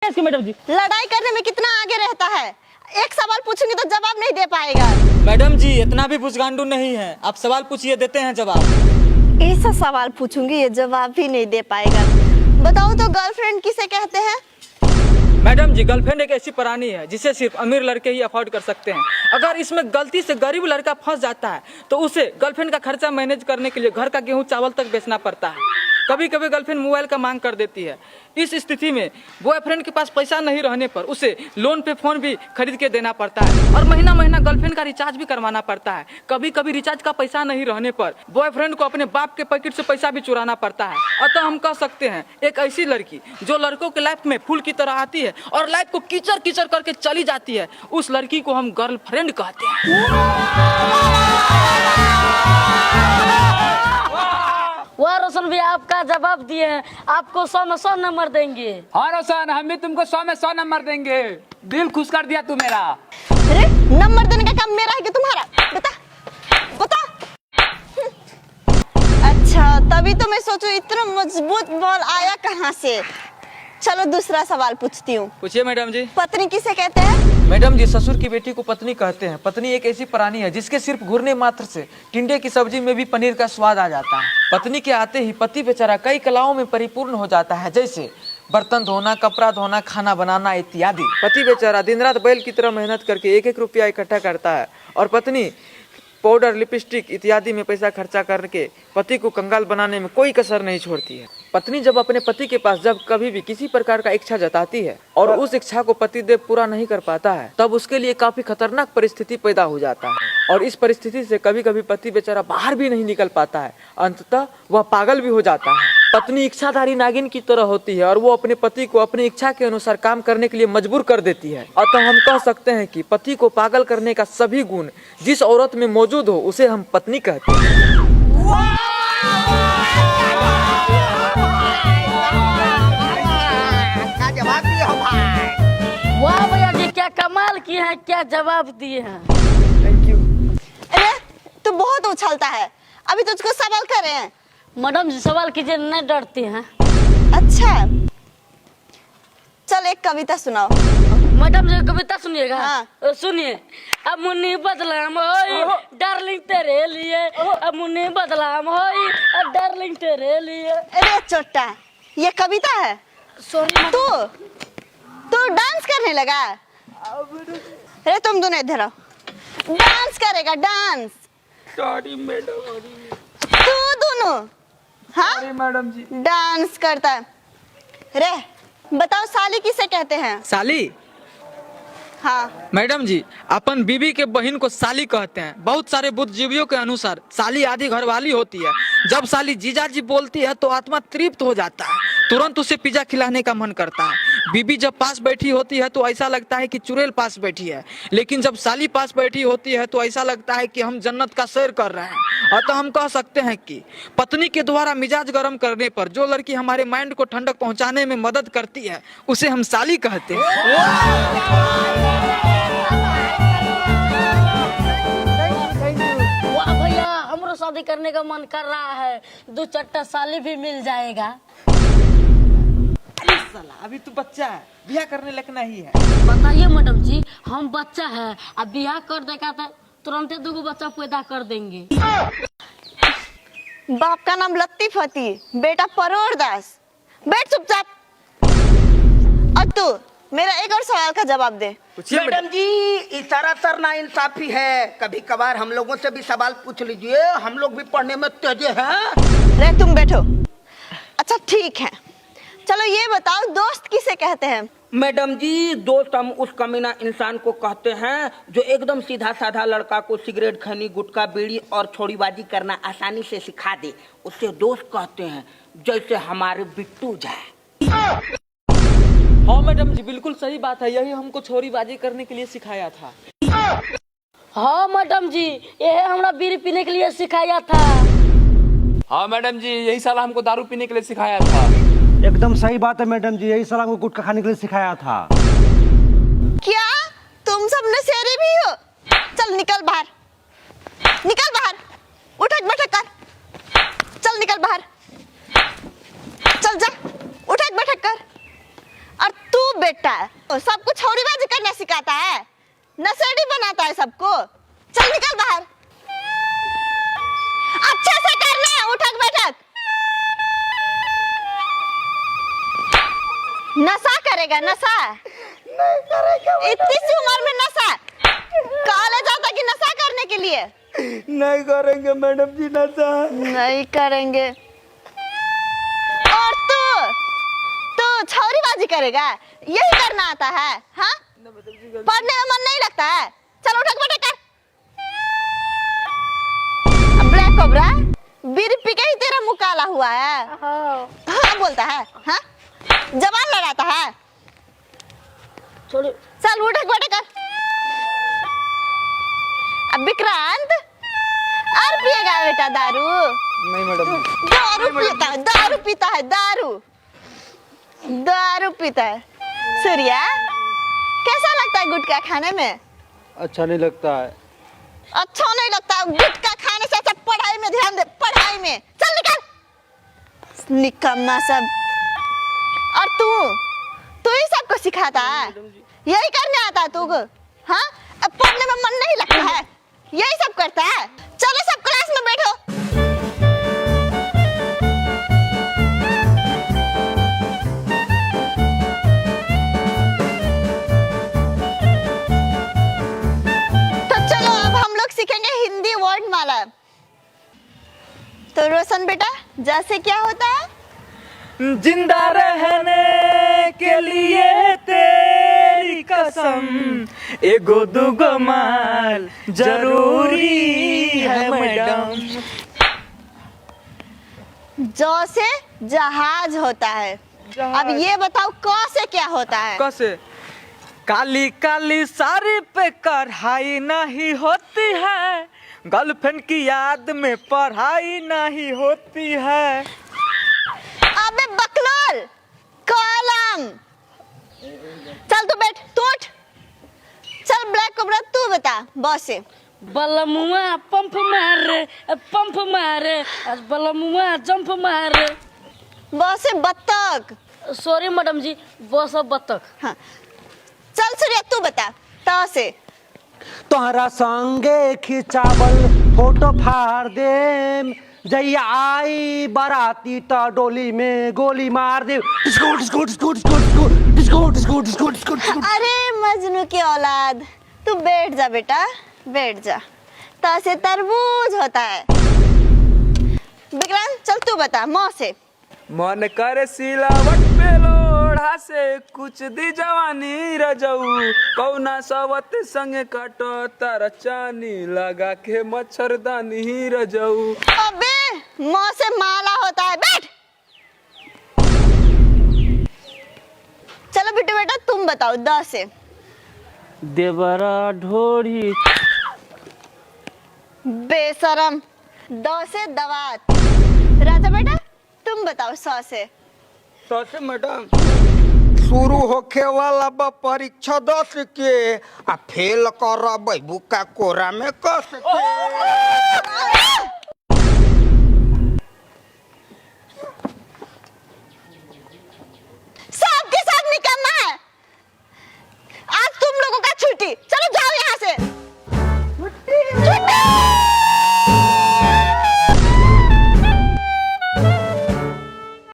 Madam जी लड़ाई करने में कितना आगे रहता है। एक सवाल पूछूंगी तो जवाब नहीं दे पाएगा। मैडम जी इतना भी बुजगांडू नहीं है, आप सवाल पूछिए देते हैं जवाब। ऐसा सवाल पूछूंगी ये जवाब भी नहीं दे पाएगा। बताओ तो गर्लफ्रेंड किसे कहते हैं? मैडम जी गर्लफ्रेंड एक ऐसी प्राणी है जिसे सिर्फ अमीर लड़के ही अफोर्ड कर सकते हैं। अगर इसमें गलती से गरीब लड़का फंस जाता है तो उसे गर्लफ्रेंड का खर्चा मैनेज करने के लिए घर का गेहूं चावल तक बेचना पड़ता है। कभी कभी गर्लफ्रेंड मोबाइल का मांग कर देती है। इस स्थिति में बॉयफ्रेंड के पास पैसा नहीं रहने पर उसे लोन पे फोन भी खरीद के देना पड़ता है और महीना महीना गर्लफ्रेंड का रिचार्ज भी करवाना पड़ता है। कभी कभी रिचार्ज का पैसा नहीं रहने पर बॉयफ्रेंड को अपने बाप के पैकेट से पैसा भी चुराना पड़ता है। अतः हम कह सकते हैं एक ऐसी लड़की जो लड़कों के लाइफ में फूल की तरह आती है और लाइफ को कीचड़ कीचड़ करके चली जाती है, उस लड़की को हम गर्लफ्रेंड कहते हैं। वाह रोशन भैया, आपका जवाब दिए हैं, आपको 100 में 100 नंबर देंगे। हाँ रोशन, हम भी तुमको 100 में 100 नंबर देंगे। दिल खुश कर दिया तू मेरा। अरे नंबर देने का काम मेरा है कि तुम्हारा? बता बता। अच्छा तभी तो मैं सोचूं इतना मजबूत बॉल आया कहाँ से। चलो दूसरा सवाल पूछती हूँ। पूछिए मैडम जी। पत्नी किसे कहते हैं? मैडम जी ससुर की बेटी को पत्नी कहते हैं। पत्नी एक ऐसी प्राणी है जिसके सिर्फ घूरने मात्र से टिंडे की सब्जी में भी पनीर का स्वाद आ जाता है। पत्नी के आते ही पति बेचारा कई कलाओं में परिपूर्ण हो जाता है, जैसे बर्तन धोना, कपड़ा धोना, खाना बनाना इत्यादि। पति बेचारा दिन रात बैल की तरह मेहनत करके एक एक रुपया इकट्ठा करता है और पत्नी पाउडर, लिपस्टिक इत्यादि में पैसा खर्चा करके पति को कंगाल बनाने में कोई कसर नहीं छोड़ती है। पत्नी जब अपने पति के पास जब कभी भी किसी प्रकार का इच्छा जताती है और उस इच्छा को पतिदेव पूरा नहीं कर पाता है, तब उसके लिए काफी खतरनाक परिस्थिति पैदा हो जाता है और इस परिस्थिति से कभी कभी पति बेचारा बाहर भी नहीं निकल पाता है। अंततः वह पागल भी हो जाता है। पत्नी इच्छाधारी नागिन की तरह होती है और वो अपने पति को अपनी इच्छा के अनुसार काम करने के लिए मजबूर कर देती है। अतः हम कह सकते हैं कि पति को पागल करने का सभी गुण जिस औरत में मौजूद हो उसे हम पत्नी कहते हैं। वाह भैया जी, क्या कमाल किए हैं, क्या जवाब दिए हैं। Thank you. अरे तू बहुत उछलता है, अभी तुझको सवाल कर रहे हैं। मैडम जी सवाल कीजिए, नहीं डरती हैं। अच्छा चल एक कविता सुनाओ। मैडम जी कविता सुनिएगा। हाँ। सुनिए। अब मुन्नी बदलाम होई डार्लिंग तेरे लिए, अब मुन्नी बदलाम होई डार्लिंग तेरे लिए। अरे चोट्टा, ये कविता है? सॉरी तू तू डांस करने लगा? अरे तुम दोनों इधर आओ। डांस करेगा डांस? Sorry madam. तू दोनों? हाँ मैडम जी। डांस करता है। रे बताओ साली किसे कहते हैं? साली? हाँ मैडम जी अपन बीबी के बहन को साली कहते हैं। बहुत सारे बुद्धिजीवियों के अनुसार साली आधी घरवाली होती है। जब साली जीजाजी बोलती है तो आत्मा तृप्त हो जाता है, तुरंत उसे पिज्जा खिलाने का मन करता है। बीबी जब पास बैठी होती है तो ऐसा लगता है कि चुड़ैल पास बैठी है, लेकिन जब साली पास बैठी होती है तो ऐसा लगता है कि हम जन्नत का सैर कर रहे हैं। अतः हम कह सकते हैं कि पत्नी के द्वारा मिजाज गर्म करने पर जो लड़की हमारे माइंड को ठंडक पहुंचाने में मदद करती है उसे हम साली कहते हैं। वाह भैया, हमरो शादी करने का मन कर रहा है, 2 चट्टा साली भी मिल जाएगा। अरे साला अभी तू बच्चा है, ब्याह करने लगना ही है। बताइए मैडम जी, हम बच्चा है, अब बियाह कर देगा तो तुरंत 2 बच्चा पैदा कर देंगे। बाप का नाम लतीफ हती, बेटा परोर दास। बैठ चुपचाप। और तू मेरा एक और सवाल का जवाब दे। मैडम जी इशारा सर ना इंसाफी है, कभी कभार हम लोगों से भी सवाल पूछ लीजिए, हम लोग भी पढ़ने में तेज हैं। रे तुम बैठो। अच्छा ठीक है, चलो ये बताओ दोस्त किसे कहते हैं? मैडम जी दोस्त हम उस कमीना इंसान को कहते हैं जो एकदम सीधा साधा लड़का को सिगरेट, खैनी, गुटखा, बीड़ी और छोड़ीबाजी करना आसानी से सिखा दे, उससे दोस्त कहते हैं। जैसे हमारे बिट्टू जाए। हाँ मैडम जी बिल्कुल सही बात है, यही हमको छोरीबाजी करने के लिए सिखाया था। हाँ मैडम जी, यह हमरा बीड़ी पीने के लिए सिखाया था। हाँ मैडम जी, यही साला हमको दारू पीने के लिए सिखाया था। एकदम सही बात है मैडम जी, यही साला हमको गुटखा खाने के लिए सिखाया था। क्या तुम सब नशेड़ी भी हो? चल निकल बाहर, निकल बाहर। उठक बैठक कर, चल निकल बाहर, चल जा, उठक बैठक कर। और तू बेटा सबको छोरीबाजी करना सिखाता है, नशेड़ी बनाता है सबको। चल निकल बाहर, अच्छे से करना, उठक बैठक। नशा करेगा, नशा नहीं करेगा। इतनी सी उम्र में नशा, कॉलेज आता कि नशा करने के लिए? नहीं करेंगे मैडम जी नशा। नहीं करेंगे। और तू छौरीबाजी करेगा, यही करना आता है? हाँ, पढ़ने में मन नहीं लगता है? चल उठक बैठक कर। ब्लैक कोबरा, बीड़ी पी के ही तेरा मुंह काला हुआ है। हाँ बोलता है, हाँ जबान लड़ाता है। चल उठक बैठक कर। अब विक्रांत और पिएगा बेटा दारू? नहीं मैडम। दारू पीता है, दारू पीता है, दारू पीता है। सूर्या, कैसा लगता है गुटखा खाने में? अच्छा नहीं लगता है। अच्छा नहीं लगता है? गुटखा खाने से अच्छा पढ़ाई में ध्यान दे, पढ़ाई में। चल निकल, निकम्मा सब। और तू ही सबको सिखाता है, यही करने आता है तुझको? हाँ, अब पढ़ने में मन नहीं लगता है, यही सब करता है। चलो सब क्लास में बैठो। तो चलो अब हम लोग सीखेंगे हिंदी वर्ड माला। तो रोशन बेटा, जैसे क्या होता है? जिंदा रहने के लिए तेरी कसम, एगो दुगो माल जरूरी है मैडम। जौ से जहाज होता है। अब ये बताओ क से क्या होता है? कैसे? काली काली साड़ी पे कढ़ाई नहीं होती है, गर्लफ्रेंड की याद में पढ़ाई नहीं होती है। अबे बकलोल, कॉलम। चल तू बैठ, तू उठ। चल ब्लैक कोबरा, तू बता बॉस से। बलमुआ पंप मारे, आज बलमुआ जंप मारे। बॉस से बत्तख। सॉरी मैडम जी, बॉस अब बत्तख। हाँ, चल सूर्या तू बता त से। तोहरा संगे खिंचावल फोटो फाड़ दे, जैया आई बाराती ता डोली में गोली मार दे। Disco disco disco disco disco disco disco disco disco disco. अरे मजनू की औलाद, तू बैठ जा बेटा, बैठ जा। त से तरबूज होता है। विक्रांत चल तू बता मौ से। मन करे सिलावट पे लोढ़ा से कुछ दी जवानी रजऊ, कौना सवत संगे काटो तारा चानी, लगा के मच्छरदानी रजऊ। अबे मौ से माला होता है, बैठ। चलो बिट्टू बेटा तुम बताओ द से। देवरा ढोरी। बेशरम, द से दवात। राजा बेटा तुम बताओ स से। तो से मैडम, शुरू होखे वाला बा परीक्षा 10 के, आ फेल कर बैबू का कोरा में कस के।